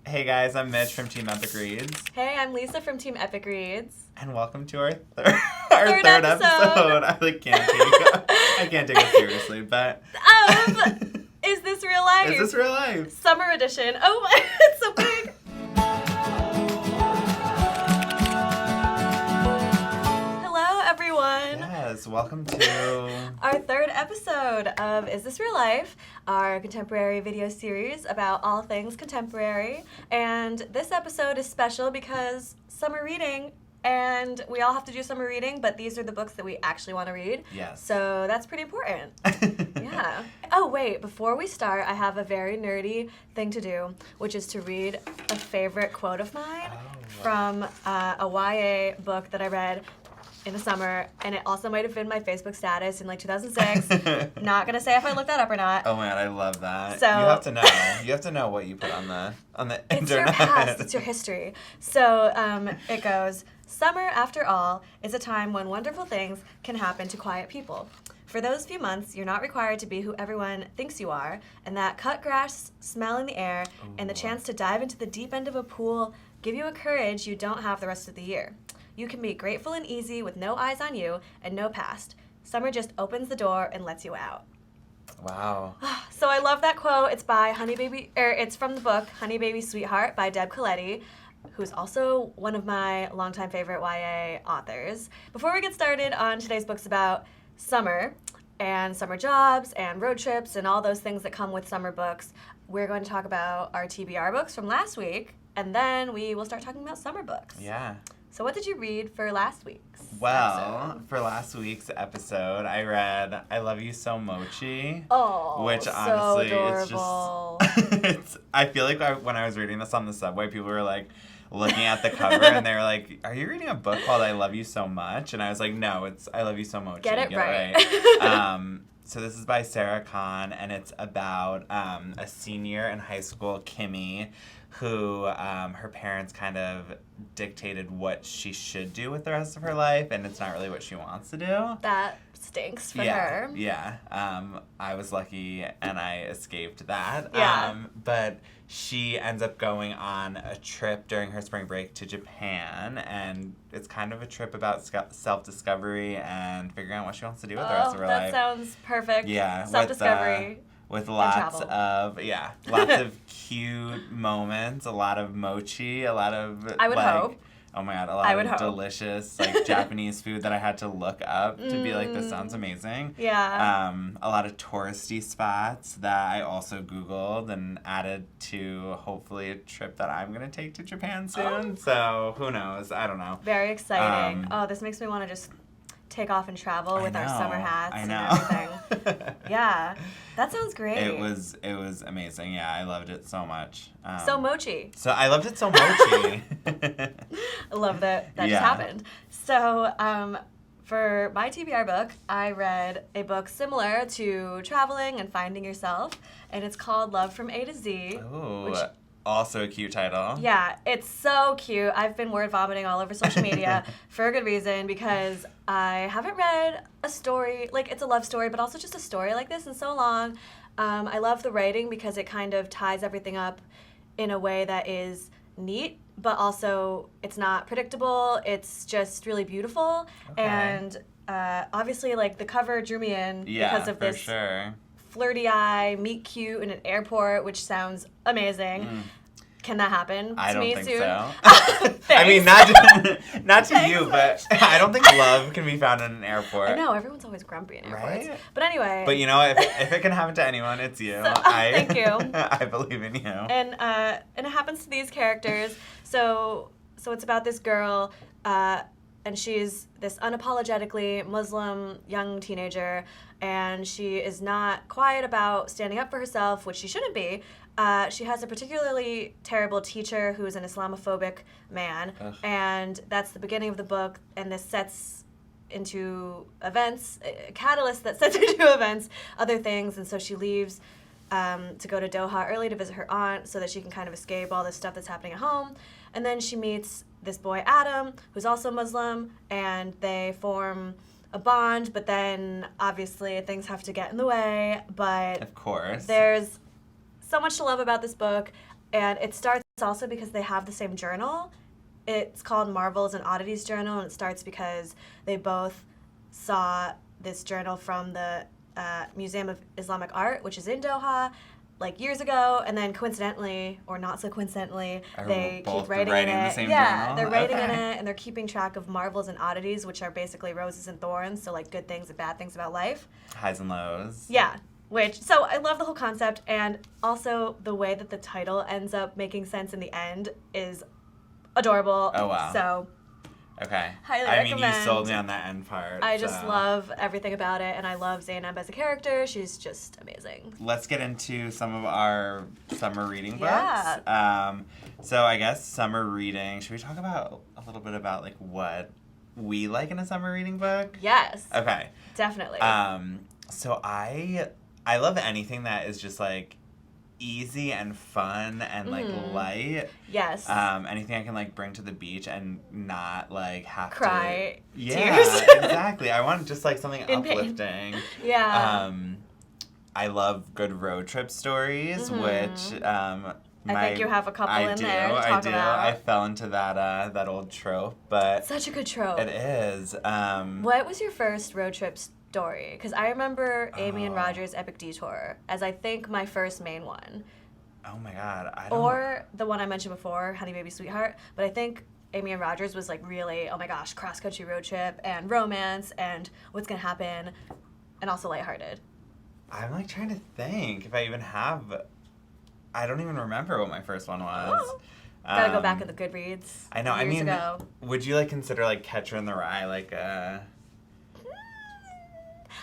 Hey guys, I'm Mitch from Team Epic Reads. Hey, I'm Lisa from Team Epic Reads. And welcome to our third episode. I can't take it seriously, but... Is this real life? Is this real life? Summer edition. Oh my, it's so big. Hello, everyone. Yes, welcome to... our third episode of Is This Real Life? Our contemporary video series about all things contemporary. And this episode is special because summer reading, and we all have to do summer reading, but these are the books that we actually want to read. Yes. So that's pretty important. Yeah. Oh, wait, before we start, I have a very nerdy thing to do, which is to read a favorite quote of mine from a YA book that I read in the summer, and it also might have been my Facebook status in like 2006. Not gonna say if I looked that up or not. Oh man, I love that. So, you have to know. You have to know what you put on the internet. It's your past. It's your history. So it goes, summer, after all, is a time when wonderful things can happen to quiet people. For those few months, you're not required to be who everyone thinks you are, and that cut grass smell in the air and the chance to dive into the deep end of a pool give you a courage you don't have the rest of the year. You can be grateful and easy with no eyes on you and no past. Summer just opens the door and lets you out. Wow. So I love that quote. It's by it's from the book Honey Baby Sweetheart by Deb Coletti, who's also one of my longtime favorite YA authors. Before we get started on today's books about summer and summer jobs and road trips and all those things that come with summer books, we're going to talk about our TBR books from last week, and then we will start talking about summer books. Yeah. So what did you read for last week's episode? For last week's episode, I read I Love You So Mochi. Oh, which so honestly adorable. It's I feel like when I was reading this on the subway, people were like looking at the cover and they were like, "Are you reading a book called I Love You So Much?" And I was like, "No, it's I Love You So Mochi." Get it right. So this is by Sarah Khan, and it's about a senior in high school, Kimmy, who her parents kind of dictated what she should do with the rest of her life, and it's not really what she wants to do. That stinks for her. Yeah. I was lucky, and I escaped that. Yeah. But she ends up going on a trip during her spring break to Japan, and it's kind of a trip about self-discovery and figuring out what she wants to do with the rest of her life. That sounds perfect. Yeah. Self-discovery. With lots of cute moments, a lot of mochi, a lot of I would hope. Oh my god, a lot of delicious Japanese food that I had to look up to be like, this sounds amazing. Yeah. A lot of touristy spots that I also Googled and added to hopefully a trip that I'm gonna take to Japan soon. So who knows? I don't know. Very exciting. This makes me want to just take off and travel with our summer hats and everything. Yeah, that sounds great. It was amazing. Yeah, I loved it so much. So mochi. So I loved it so mochi. I love that just happened. So for my TBR book, I read a book similar to traveling and finding yourself, and it's called Love from A to Z. Ooh. Also a cute title. Yeah, it's so cute. I've been word vomiting all over social media for a good reason, because I haven't read a story, it's a love story, but also just a story like this in so long. I love the writing because it kind of ties everything up in a way that is neat, but also it's not predictable. It's just really beautiful. Okay. And obviously, the cover drew me in because of this. Sure. Flirty eye, meet cute in an airport, which sounds amazing. Can that happen to me soon? I don't think so. I mean, not to you, but I don't think love can be found in an airport. I know, everyone's always grumpy in airports. Right? But anyway. But you know, if it can happen to anyone, it's you. Thank you. I believe in you. And it happens to these characters. So it's about this girl, and she's this unapologetically Muslim young teenager, and she is not quiet about standing up for herself, which she shouldn't be. She has a particularly terrible teacher who is an Islamophobic man, and that's the beginning of the book, and this sets into events, a catalyst that sets into events, other things, and so she leaves to go to Doha early to visit her aunt so that she can kind of escape all this stuff that's happening at home, and then she meets this boy, Adam, who's also Muslim, and they form a bond, but then obviously things have to get in the way, but of course, there's so much to love about this book, and it starts also because they have the same journal. It's called Marvels and Oddities Journal, and it starts because they both saw this journal from the Museum of Islamic Art, which is in Doha, like years ago, and then coincidentally, or not so coincidentally, they keep writing in it. The same journal? They're writing in it, and they're keeping track of marvels and oddities, which are basically roses and thorns, so like good things and bad things about life. Highs and lows. Yeah. So I love the whole concept, and also the way that the title ends up making sense in the end is adorable. Oh, wow. So, okay. highly I recommend. mean, you sold me on that end part. I just love everything about it, and I love Zainab as a character. She's just amazing. Let's get into some of our summer reading books. Yeah. So I guess summer reading. Should we talk about a little bit about like what we like in a summer reading book? Yes. Okay. Definitely. So I love anything that is just like easy and fun and like light. Yes. Anything I can like bring to the beach and not like have Cry. to. Yeah, Tears. exactly. I want just like something In pain. uplifting. Yeah. I love good road trip stories, which I think you have a couple in there to talk about. I fell into that old trope, but Such a good trope. it is. What was your first road trip story? Because I remember Amy and Roger's Epic Detour as I think my first main one. Oh my God, I don't. Or the one I mentioned before, Honey Baby Sweetheart. But I think Amy and Roger's was like really, oh my gosh, cross-country road trip and romance and what's going to happen and also lighthearted. I'm like trying to think if I even have. I don't even remember what my first one was. Oh. Gotta go back in the Goodreads. I know. Years I mean, ago. would you like consider like Catcher in the Rye like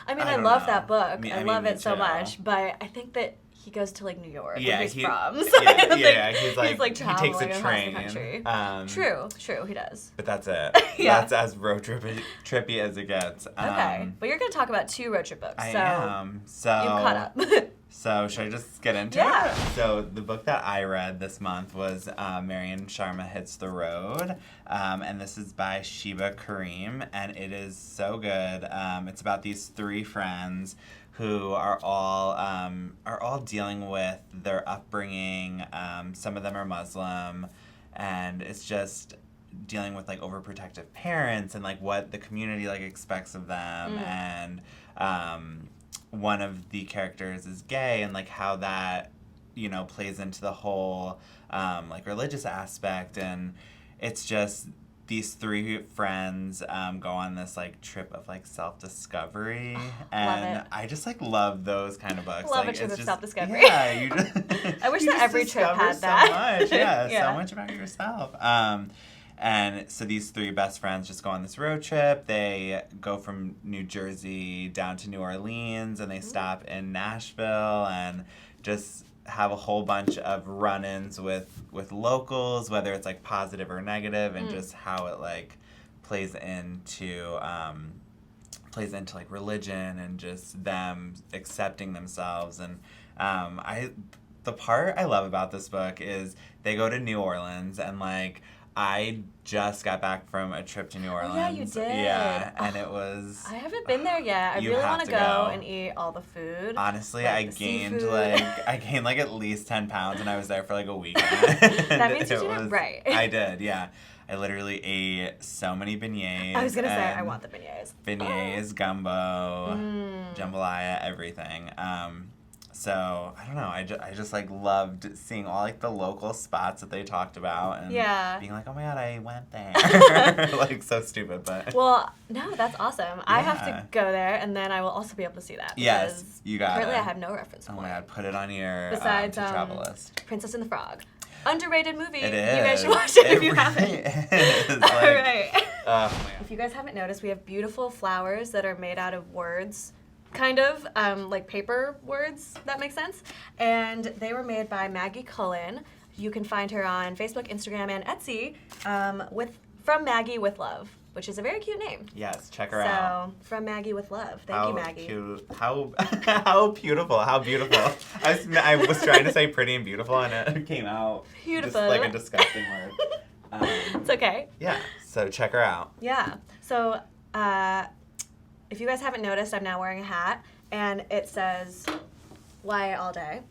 I mean, I I don't love know. that book. I I mean, love me it so too. much, but I think that he goes to like New York, Yeah, where he's he- from. So yeah, I don't yeah, think he's like he traveling takes a across train. the country. True, he does. But that's it. Yeah. That's as road trippy as it gets. Okay, but you're gonna talk about two road trip books. I so am. So you've caught up. So should I just get into Yeah. it? So the book that I read this month was Mariam Sharma Hits the Road, and this is by Sheba Kareem, and it is so good. It's about these three friends who are all dealing with their upbringing. Some of them are Muslim, and it's just dealing with like overprotective parents and like what the community like expects of them, and one of the characters is gay, and like how that plays into the whole like religious aspect, and it's just these three friends go on this like trip of like self-discovery, and Love it. I just like love those kind of books. Love like, a trip it's of just, self-discovery. Yeah, you just I wish you that just every trip discover had that. So much, yeah, Yeah. so much about yourself. And so these three best friends just go on this road trip. They go from New Jersey down to New Orleans, and they stop in Nashville and just have a whole bunch of run-ins with locals, whether it's like positive or negative, and just how it like plays into like religion and just them accepting themselves. And the part I love about this book is they go to New Orleans, and like I just got back from a trip to New Orleans. Oh, yeah, you did. Yeah, and it was. I haven't been there yet. I You really have want to to go go. and eat all the food. Honestly, Like I the gained seafood. like at least 10 pounds, and I was there for like a week. That means you did it right. I did, yeah. I literally ate so many beignets. I was gonna say I and want the beignets. beignets, gumbo, jambalaya, everything. So I don't know. I just like loved seeing all like the local spots that they talked about, and Yeah. being like, oh my God, I went there. Like so stupid, but Well, no, that's awesome. I have Yeah. to go there, and then I will also be able to see that. yes, because you got currently it. I have no reference Oh point. my God, put it on your Besides, to travel list. Princess and the Frog. Underrated movie. It You is. guys should watch it if you really haven't. is. All Like, right. oh my God. If you guys haven't noticed, we have beautiful flowers that are made out of words, kind of, like paper words, that makes sense. And they were made by Maggie Cullen. You can find her on Facebook, Instagram, and Etsy from Maggie with Love, which is a very cute name. Yes, check her out. So, from Maggie with Love. Thank you, Maggie. Cute. How beautiful. How beautiful. I was trying to say pretty and beautiful, and it came out Beautiful. just like a disgusting word. It's okay. Yeah, so check her out. Yeah. So, if you guys haven't noticed, I'm now wearing a hat, and it says "YA all day,"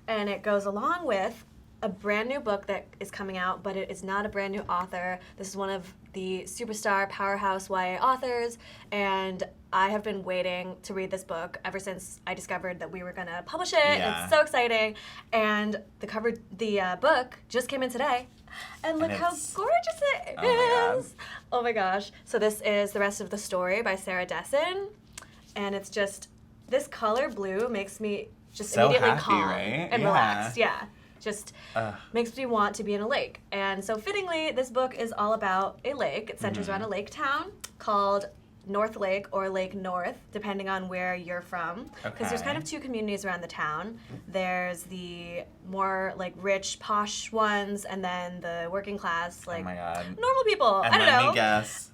and it goes along with a brand new book that is coming out, but it is not a brand new author. This is one of the superstar powerhouse YA authors, and I have been waiting to read this book ever since I discovered that we were going to publish it. Yeah. It's so exciting. And the book just came in today. And look how gorgeous it is. Oh my gosh. So this is The Rest of the Story by Sarah Dessen. And it's just, this color blue makes me just so immediately happy, calm right? and relaxed. Yeah. Just Ugh. makes me want to be in a lake. And so fittingly, this book is all about a lake. It centers around a lake town called North Lake or Lake North, depending on where you're from. Because there's kind of two communities around the town. There's the more like rich, posh ones, and then the working class, like Oh my God. normal people. And I don't know. let me guess,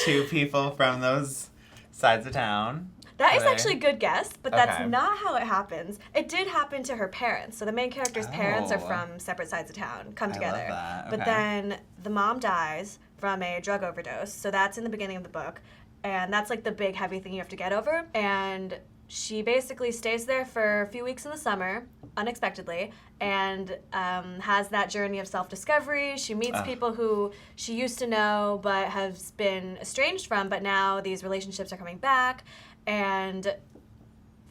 2 people from those sides of town. That is Are they? actually a good guess, but that's Okay. not how it happens. It did happen to her parents. So the main character's parents are Oh. from separate sides of town, come I love together. that. But Okay. then the mom dies from a drug overdose. So that's in the beginning of the book. And that's like the big heavy thing you have to get over. And she basically stays there for a few weeks in the summer, unexpectedly, and has that journey of self-discovery. She meets people who she used to know but has been estranged from, but now these relationships are coming back. And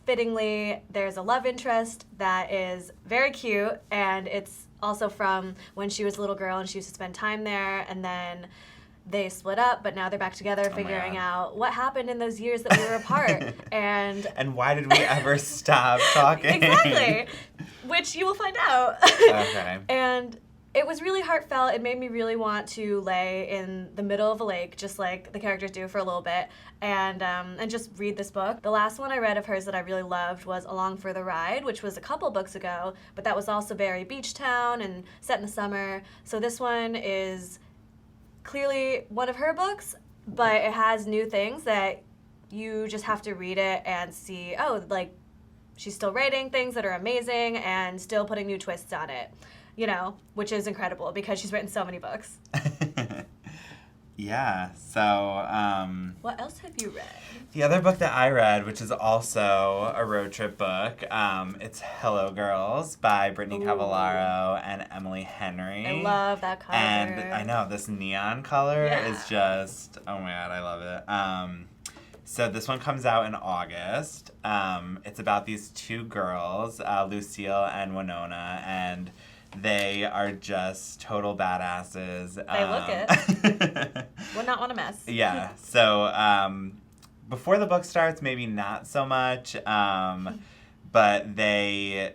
fittingly, there's a love interest that is very cute, and it's also from when she was a little girl and she used to spend time there, and then they split up, but now they're back together figuring out what happened in those years that we were apart. And why did we ever stop talking? Exactly, which you will find out. Okay. And it was really heartfelt. It made me really want to lay in the middle of a lake, just like the characters do, for a little bit, and just read this book. The last one I read of hers that I really loved was Along for the Ride, which was a couple books ago, but that was also very beach town and set in the summer. So this one is clearly one of her books, but it has new things that you just have to read it and see, oh, like, she's still writing things that are amazing and still putting new twists on it. You know, which is incredible because she's written so many books. Yeah, so, What else have you read? the other book that I read, which is also a road trip book, it's Hello Girls by Brittany Cavallaro and Emily Henry. I love that cover. And I know, this neon color Yeah. is just, oh my God, I love it. So this one comes out in August. It's about these 2 girls, Lucille and Winona, and they are just total badasses. They look it. Would not want to mess. Yeah. So before the book starts, maybe not so much, but they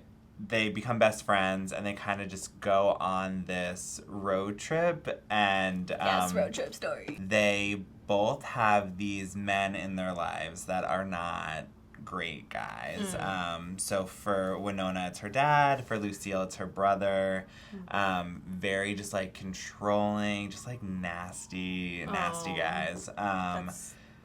become best friends and they kind of just go on this road trip. And Yes, road trip story. they both have these men in their lives that are not great guys. So for Winona, it's her dad. For Lucille, it's her brother. Very just like controlling, just like nasty guys.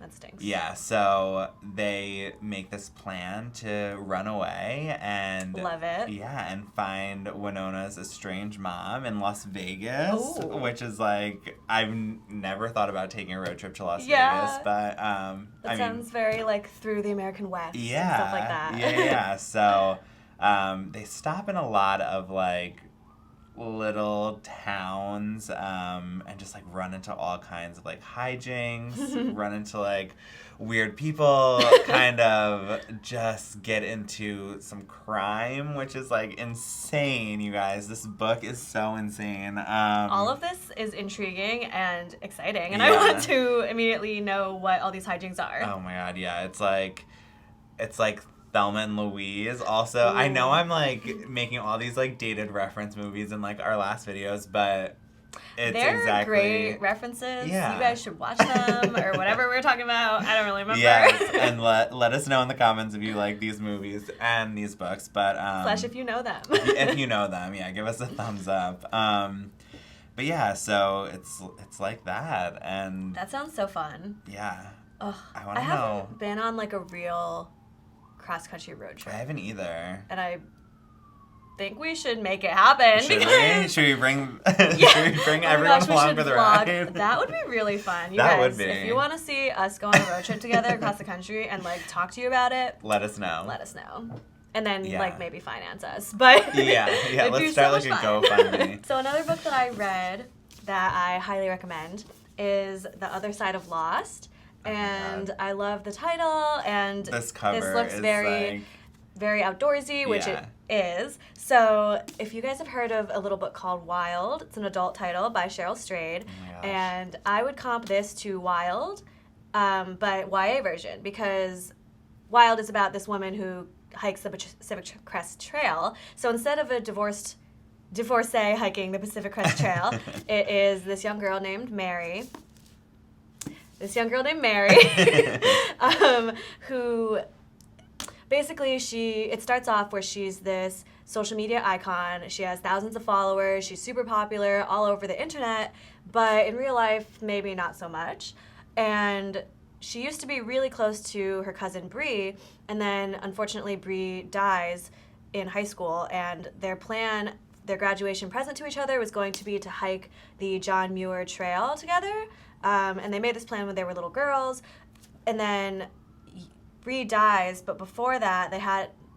That stinks. Yeah, so they make this plan to run away and Love it. Yeah, and find Winona's estranged mom in Las Vegas, Ooh. which is like I've never thought about taking a road trip to Las Yeah. Vegas, but That sounds very like through the American West and stuff like that. Yeah. So they stop in a lot of like little towns and just like run into all kinds of like hijinks, run into like weird people, kind of just get into some crime, which is like insane, you guys. This book is so insane. All of this is intriguing and exciting, and Yeah. I want to immediately know what all these hijinks are. Oh my God, yeah. It's like Thelma and Louise. Also, I know I'm like making all these like dated reference movies in like our last videos, but it's They're exactly great references. Yeah. You guys should watch them or whatever we were talking about. I don't really remember. Yes, and let us know in the comments if you like these movies and these books. But Slash if you know them. if you know them, yeah, give us a thumbs up. But yeah, so it's like that, and That sounds so fun. yeah, Ugh, I want I to know. haven't been on like a real cross-country road I trip, haven't either. and I think we should make it happen. Should we? because- Should we bring? Yeah. Should we bring Oh my everyone gosh, we along should for the vlog. ride? That would be really fun. You That guys, would be. if you want to see us go on a road trip together across the country and like talk to you about it, Let us know. let us know. and then Yeah. like maybe finance us. But Yeah, it'd be let's start so like a much fun. GoFundMe. So another book that I read that I highly recommend is The Other Side of Lost. And God. I love the title, and This cover looks is very, like, very outdoorsy, which Yeah. it is. So if you guys have heard of a little book called Wild, it's an adult title by Cheryl Strayed, oh my gosh. and I would comp this to Wild, but YA version, because Wild is about this woman who hikes the Pacific Crest Trail. So instead of a divorcee hiking the Pacific Crest Trail, it is this young girl named Mary. Who basically it starts off where she's this social media icon. She has thousands of followers. She's super popular all over the internet, but in real life, maybe not so much. And she used to be really close to her cousin Bree, and then unfortunately Bree dies in high school, and their graduation present to each other was going to be to hike the John Muir Trail together. And they made this plan when they were little girls, and then Bree dies, but before that,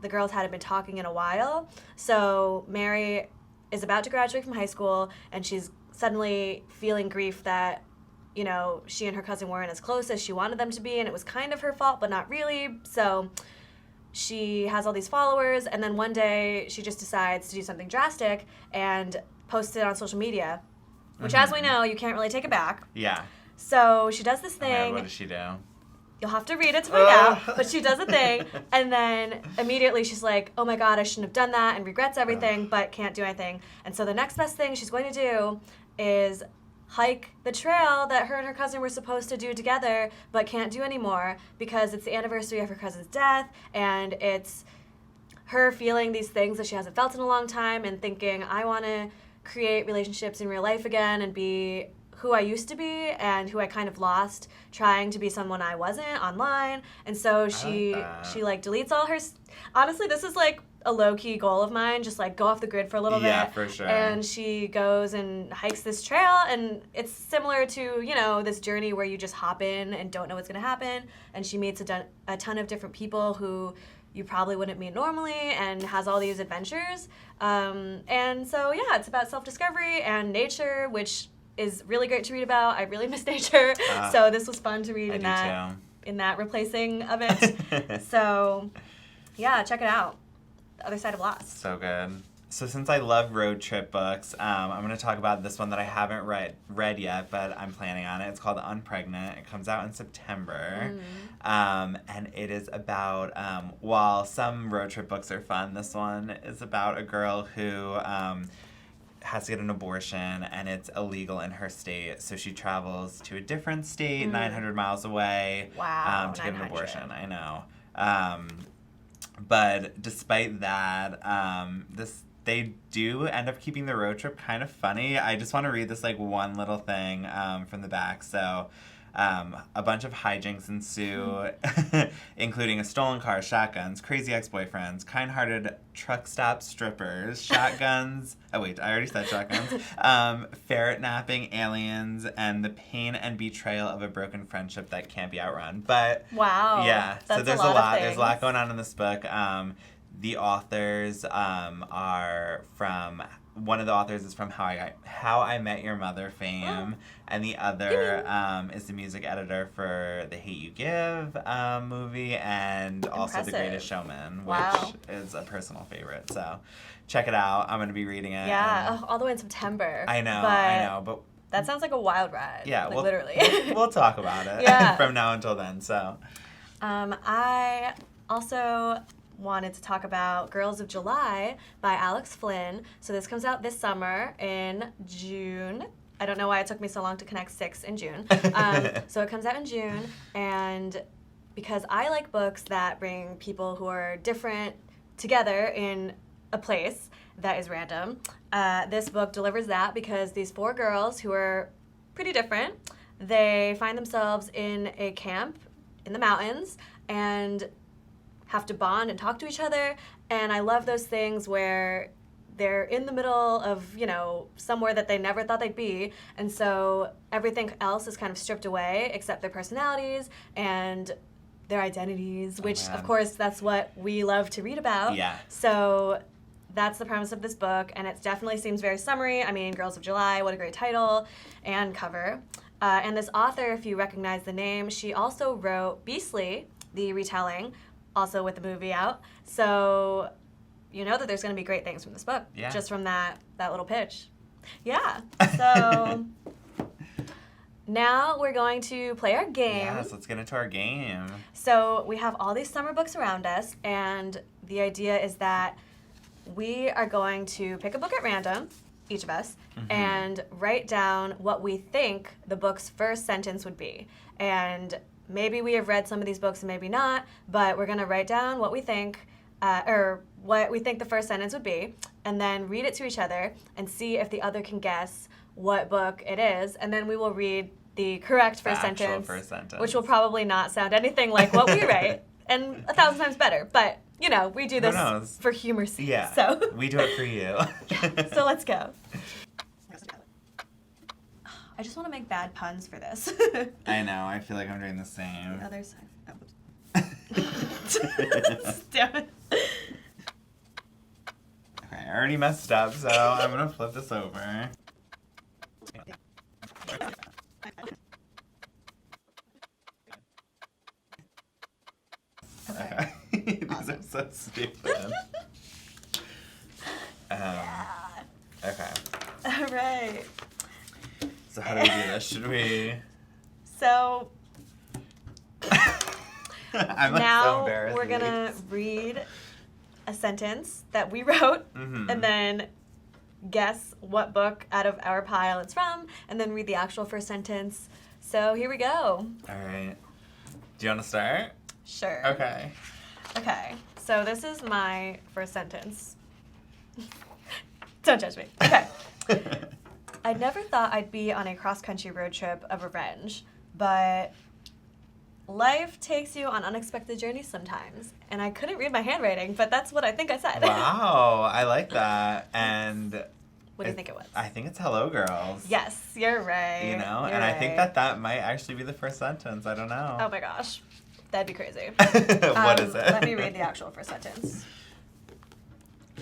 the girls hadn't been talking in a while. So Mary is about to graduate from high school, and she's suddenly feeling grief that, you know, she and her cousin weren't as close as she wanted them to be, and it was kind of her fault, but not really. So she has all these followers, and then one day she just decides to do something drastic and post it on social media, which, as we know, you can't really take it back. Yeah. So she does this Oh my thing. God, what does she do? You'll have to read it to find out. But she does a thing, and then immediately she's like, oh my God, I shouldn't have done that, and regrets everything, but can't do anything. And so the next best thing she's going to do is hike the trail that her and her cousin were supposed to do together, but can't do anymore because it's the anniversary of her cousin's death, and it's her feeling these things that she hasn't felt in a long time, and thinking, I want to create relationships in real life again and be who I used to be and who I kind of lost trying to be someone I wasn't online. And so she like deletes all her honestly, this is like a low-key goal of mine, just like go off the grid for a little bit. Yeah, for sure. And she goes and hikes this trail, and it's similar to, you know, this journey where you just hop in and don't know what's going to happen, and she meets a ton of different people who you probably wouldn't meet normally, and has all these adventures. And so, yeah, it's about self-discovery and nature, which is really great to read about. I really miss nature, so this was fun to read in that replacing of it. So, yeah, check it out. The Other Side of Lost. So good. So since I love road trip books, I'm going to talk about this one that I haven't read yet, but I'm planning on it. It's called Unpregnant. It comes out in September. And it is about, while some road trip books are fun, this one is about a girl who has to get an abortion, and it's illegal in her state. So she travels to a different state, 900 miles away, to get an abortion. I know. But despite that, they do end up keeping the road trip kind of funny. I just want to read this like one little thing from the back. So a bunch of hijinks ensue, including a stolen car, shotguns, crazy ex-boyfriends, kind-hearted truck stop strippers, shotguns. Oh wait, I already said shotguns. Ferret napping, aliens, and the pain and betrayal of a broken friendship that can't be outrun. But wow, yeah. That's So there's a lot. There's a lot going on in this book. The authors are from. One of the authors is from How I Met Your Mother fame, and the other is the music editor for the Hate You Give movie, and also The Greatest Showman, which is a personal favorite. So check it out. I'm going to be reading it. Yeah, all the way in September. I know, but that sounds like a wild ride. Yeah, like, literally. We'll talk about it from now until then. So, I also wanted to talk about Girls of July by Alex Flynn. So this comes out this summer in June. I don't know why it took me so long to connect 6 in June. So it comes out in June, and because I like books that bring people who are different together in a place that is random, this book delivers that, because these 4 girls who are pretty different, they find themselves in a camp in the mountains and have to bond and talk to each other. And I love those things where they're in the middle of, you know, somewhere that they never thought they'd be, and so everything else is kind of stripped away except their personalities, and their identities, which, man. of course, that's what we love to read about. Yeah. So that's the premise of this book, and it definitely seems very summary. I mean, Girls of July, what a great title and cover. And this author, if you recognize the name, she also wrote Beastly, the retelling, also with the movie out. So you know that there's going to be great things from this book, just from that little pitch. Yeah. So now we're going to play our game. Yes, let's get into our game. So we have all these summer books around us, and the idea is that we are going to pick a book at random, each of us, and write down what we think the book's first sentence would be. And maybe we have read some of these books and maybe not, but we're going to write down what we think, or what we think the first sentence would be, and then read it to each other and see if the other can guess what book it is, and then we will read the correct first sentence, which will probably not sound anything like what we write, and 1,000 times better, but you know, we do this for humor's sake. Yeah, so. We do it for you. So let's go. I just want to make bad puns for this. I know, I feel like I'm doing the same. The other side. Damn it. Okay, I already messed up, so I'm going to flip this over. Okay. These are so stupid. Okay. All right. So how do we do this? Should we... So I'm like now so embarrassed. we're going to read a sentence that we wrote and then guess what book out of our pile it's from and then read the actual first sentence. So here we go. All right. Do you want to start? Sure. Okay. Okay. So this is my first sentence. Don't judge me. Okay. I never thought I'd be on a cross-country road trip of revenge, but life takes you on unexpected journeys sometimes. And I couldn't read my handwriting, but that's what I think I said. Wow, I like that. And what do you think it was? I think it's Hello Girls. Yes, you're right. You know, You're and right. I think that might actually be the first sentence. I don't know. Oh my gosh. That'd be crazy. What is it? Let me read the actual first sentence.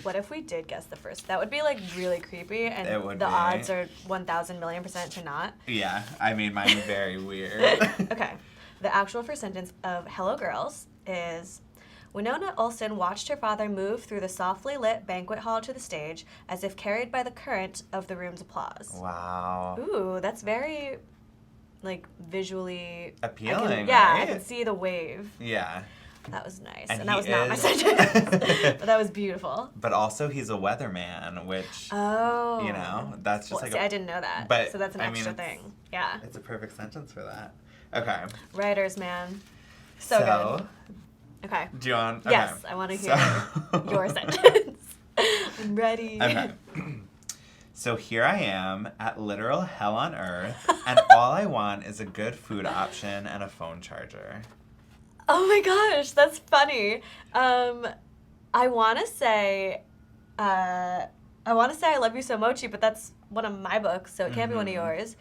What if we did guess the first? That would be like really creepy, and It would the be. odds are 1,000,000,000% to not. Yeah, I mean, mine's very weird. Okay. The actual first sentence of Hello Girls is, Winona Olsen watched her father move through the softly lit banquet hall to the stage as if carried by the current of the room's applause. Wow. Ooh, that's very, like, visually... Appealing, I right? can see the wave. Yeah. That was nice. And And that he was not my is- sentence. But that was beautiful. But also, he's a weatherman, which, Oh. you know, that's just Well, like see, I didn't know that. But, so that's an I mean, extra it's- thing. Yeah. It's a perfect sentence for that. Okay. Writers, man. So good. Okay. Do you want... Yes, okay. I want to hear So- your sentence. I'm ready. Okay. So here I am at literal hell on earth, and all I want is a good food option and a phone charger. Oh my gosh, that's funny. I want to say I Love You So Mochi, but that's one of my books, so it can't be one of yours.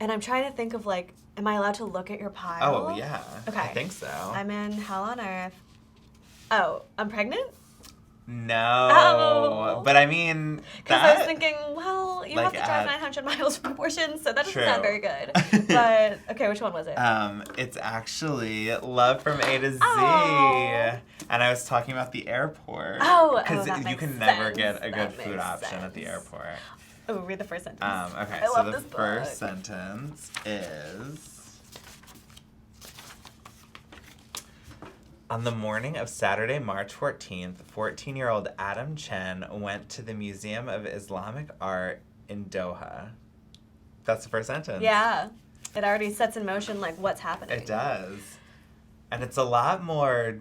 And I'm trying to think of, like, am I allowed to look at your pile? Oh, yeah. Okay. I think so. I'm in Hell on Earth. Oh, I'm pregnant? No. Oh. But I mean, Because I was thinking, well, you like have to drive at- 900 miles from abortion, so that doesn't True. sound very good. But, okay, which one was it? It's actually Love from A to Z. Oh. And I was talking about the airport. Oh, Because that you makes can never sense. get a That good food makes option at the sense. airport. Oh, read the first sentence. Okay, I so love the this book. first sentence is... On the morning of Saturday, March 14th, 14-year-old Adam Chen went to the Museum of Islamic Art in Doha. That's the first sentence. Yeah. It already sets in motion, like, what's happening. It does. And it's a lot more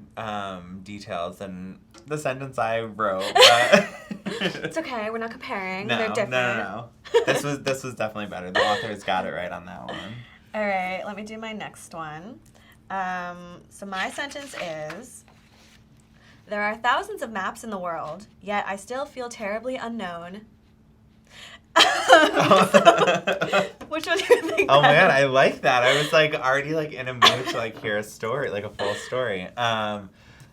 details than the sentence I wrote. But It's okay. We're not comparing. no, They're different. no. This was definitely better. The author's got it right on that one. All right. Let me do my next one. So my sentence is, there are thousands of maps in the world, yet I still feel terribly unknown. Which one do you think Oh man, I like that. I was like already like in a mood to like hear a story, like a full story.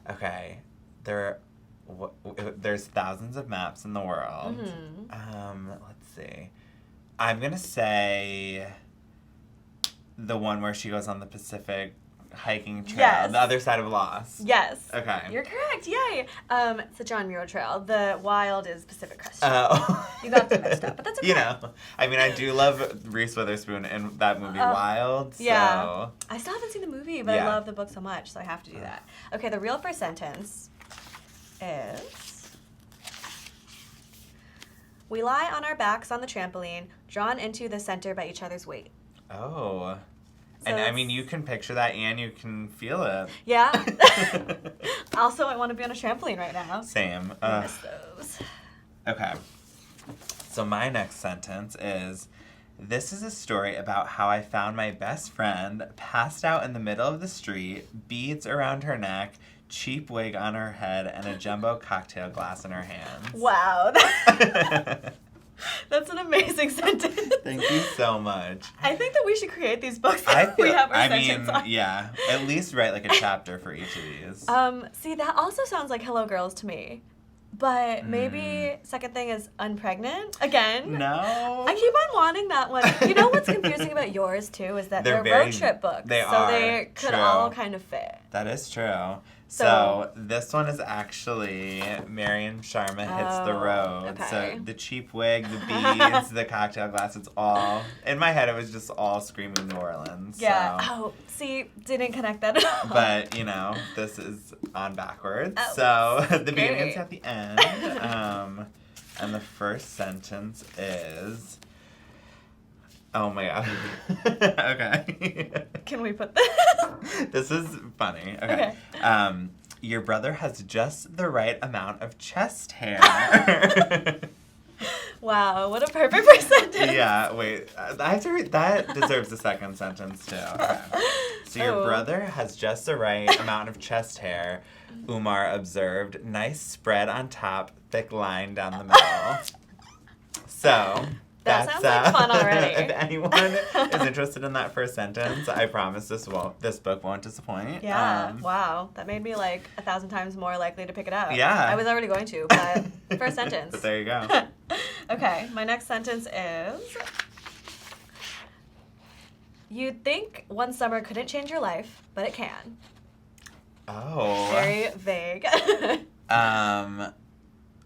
Okay, there's thousands of maps in the world. Let's see. I'm gonna say the one where she goes on the Pacific hiking trail, Yes. the other side of Lost. Yes. Okay. You're correct. Yay. It's the John Muir Trail. The Wild is Pacific Crest Trail. Oh. You got them mixed up, but that's okay. You know, I mean, I do love Reese Witherspoon in that movie Wild. So. Yeah. I still haven't seen the movie, but Yeah. I love the book so much, so I have to do that. Okay, the real first sentence is... We lie on our backs on the trampoline, drawn into the center by each other's weight. Oh. So And I mean, you can picture that and you can feel it. Yeah. Also, I want to be on a trampoline right now. Same. I miss those. Okay. So my next sentence is, this is a story about how I found my best friend passed out in the middle of the street, beads around her neck, cheap wig on her head, and a jumbo cocktail glass in her hands. Wow. That's an amazing sentence. Thank you so much. I think that we should create these books that we have our sentence on. Yeah. At least write like a chapter for each of these. See, that also sounds like Hello Girls to me. But maybe second thing is Unpregnant again. No. I keep on wanting that one. You know what's confusing about yours too is that they're road trip books. They so are. they could True. all kind of fit. That is true. So this one is actually Mariam Sharma Hits the Road. Okay. So the cheap wig, the beads, the cocktail glass, it's all, in my head it was just all screaming New Orleans. Yeah. So. Oh, see, didn't connect that at all. But, you know, this is on backwards. Oh, so the beginning is great. at the end. And the first sentence is... Oh my god. Okay. Can we put this? This is funny. Okay. Your brother has just the right amount of chest hair. Wow, what a perfect first sentence. Yeah, wait. I have to read, that deserves a second sentence too. Okay. So your brother has just the right amount of chest hair, Umar observed. Nice spread on top, thick line down the middle. So... That sounds like fun already. If anyone is interested in that first sentence, I promise this book won't disappoint. Yeah, wow. That made me like 1,000 times more likely to pick it up. Yeah. I was already going to, but first sentence. But there you go. Okay, my next sentence is... You'd think one summer couldn't change your life, but it can. Oh. Very vague.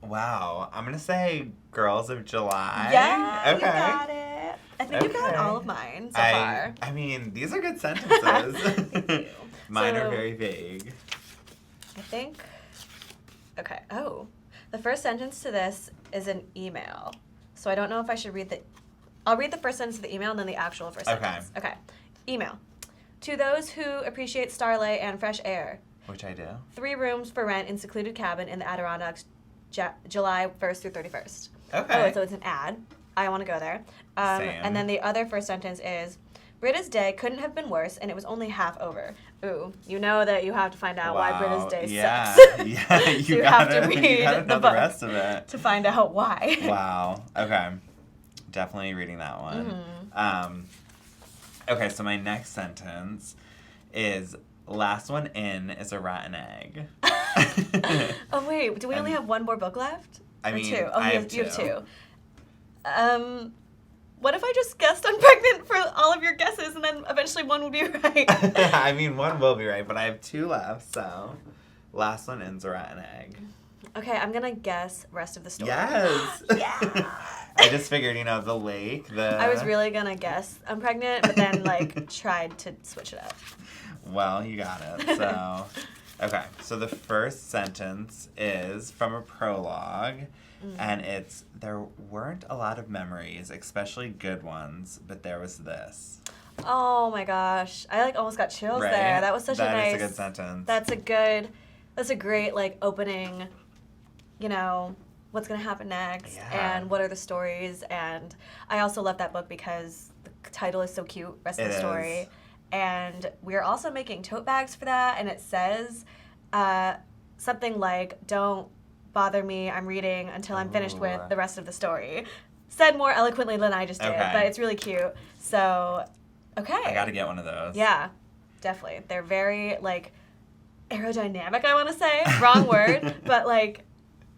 Wow. I'm going to say Girls of July. Yeah, okay. you got it. I think you got all of mine so far. I mean, these are good sentences. Thank you. Mine So, are very vague. I think... Okay. Oh. The first sentence to this is an email. So I don't know if I should read the... I'll read the first sentence of the email and then the actual first sentence. Okay. Email. To those who appreciate starlight and fresh air. Which I do. 3 rooms for rent in secluded cabin in the Adirondacks, July 1st through 31st. Okay. Oh, so it's an ad. I want to go there. Same. And then the other first sentence is, Britta's day couldn't have been worse, and it was only half over. Ooh, you know that you have to find out why Britta's day sucks. Yeah, you have to read you gotta know the book the rest of it. to find out why. Wow. Okay. Definitely reading that one. Mm-hmm. Okay, so my next sentence is, last one in is a rotten egg. Oh, wait. Do we only have one more book left? I or mean, 2? Oh, I you have you have two. 2. What if I just guessed Unpregnant for all of your guesses and then eventually one would be right? I mean, one will be right, but I have 2 left, so last one in's a rotten egg. Okay, I'm going to guess rest of the story. Yes. Yeah. I just figured, the lake, I was really going to guess Unpregnant, but then, tried to switch it up. Well, you got it. So, okay. So the first sentence is from a prologue, and it's, there weren't a lot of memories, especially good ones, but there was this. Oh my gosh. I almost got chills Right? there. That was such a nice... That is a good sentence. That's a great, opening, what's going to happen next, Yeah. and what are the stories, and I also love that book because the title is so cute, Rest of the Story. Is. And we're also making tote bags for that, and it says something like, don't bother me, I'm reading until I'm finished with the rest of the story. Said more eloquently than I just did, Okay. but it's really cute. So Okay. I gotta get one of those. Yeah, definitely. They're very, like, aerodynamic, I want to say. Wrong word, but, like,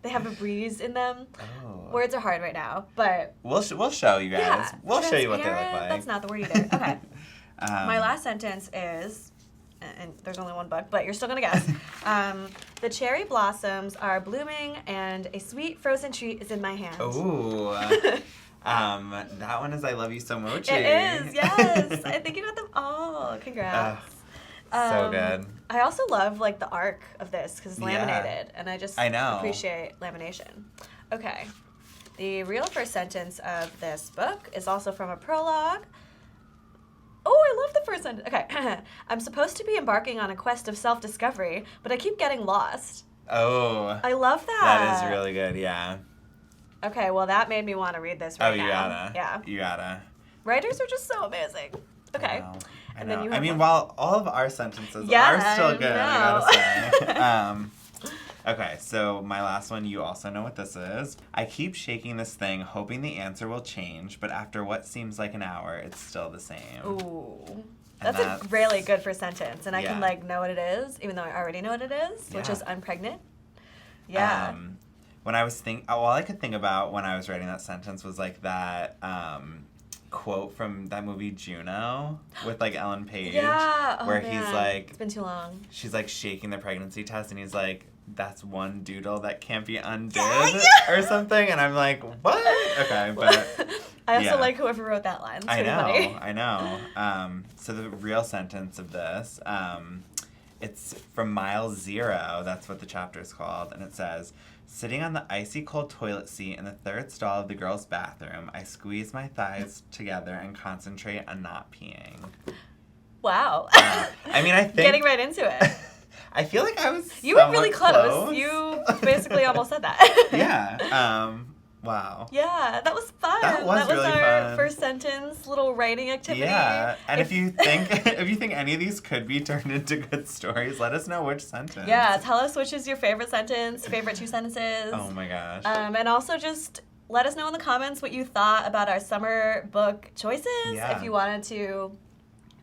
they have a breeze in them. Oh. Words are hard right now, but... We'll show you guys. Yeah, we'll show you what they look transparent, like. That's not the word either. Okay. My last sentence is... And there's only one book, but you're still going to guess. The cherry blossoms are blooming, and a sweet frozen treat is in my hand. Ooh. That one is I Love You So Mochi. It is, yes. I think you got them all. Congrats. So good. I also love, like, the arc of this because it's laminated, and I know. appreciate lamination. Okay. The real first sentence of this book is also from a prologue. Oh, I love the first sentence. Okay. I'm supposed to be embarking on a quest of self-discovery, but I keep getting lost. Oh. I love that. That is really good, yeah. Okay, well, that made me want to read this right now. Oh, you gotta. Yeah. You gotta. Writers are just so amazing. Okay. I know. And then you have while all of our sentences are still good, I gotta say. Okay, so my last one, you also know what this is. I keep shaking this thing, hoping the answer will change, but after what seems like an hour, it's still the same. Ooh. That's a really good first sentence, and I can, Yeah. like, know what it is, even though I already know what it is, which Yeah. is I'm pregnant. Yeah. When I was all I could think about when I was writing that sentence was, like, that quote from that movie Juno with, like, Ellen Page. Yeah. Oh, where man. he's like... It's been too long. She's, like, shaking the pregnancy test, and he's like, that's one doodle that can't be undid, or something, and I'm like, what? Okay, but... I also like whoever wrote that line. It's I really know, funny. I know. So the real sentence of this, it's from Mile Zero, that's what the chapter is called, and it says, sitting on the icy cold toilet seat in the third stall of the girls' bathroom, I squeeze my thighs together and concentrate on not peeing. Wow. I mean, I think... Getting right into it. I feel like I was You were really close. You basically almost said that. Yeah. Wow. Yeah, that was fun. That was really our fun. First sentence, little writing activity. Yeah, and if you think any of these could be turned into good stories, let us know which sentence. Yeah, tell us which is your favorite sentence, favorite two sentences. Oh my gosh. And also just let us know in the comments what you thought about our summer book choices. Yeah. If you wanted to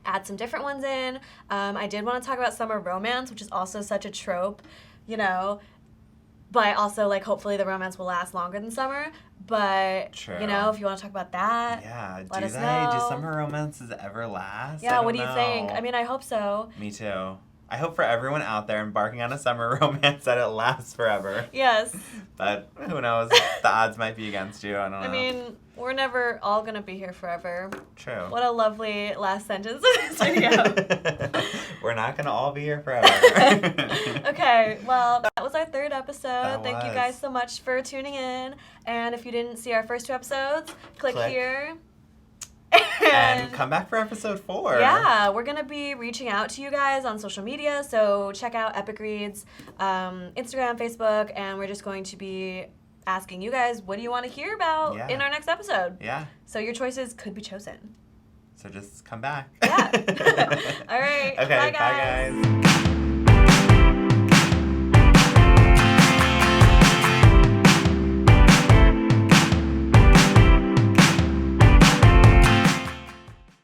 add some different ones in. I did want to talk about summer romance, which is also such a trope, you know. But also, like, hopefully the romance will last longer than summer. But, True. you know, if you want to talk about that, Yeah, let us do know. summer romances ever last? Yeah, I what don't do you think? know. I mean, I hope so. Me too. I hope for everyone out there embarking on a summer romance that it lasts forever. Yes. But who knows? The odds might be against you. I don't know. I mean, we're never all going to be here forever. True. What a lovely last sentence of this video. We're not going to all be here forever. Okay, well, that was our third episode. That Thank you was. guys so much for tuning in. And if you didn't see our first two episodes, click here. And come back for episode 4. Yeah, we're going to be reaching out to you guys on social media, so check out Epic Reads, Instagram, Facebook, and we're just going to be asking you guys, what do you want to hear about in our next episode? Yeah. So your choices could be chosen. So just come back. Yeah. All right. Okay, Bye, guys. Bye, guys.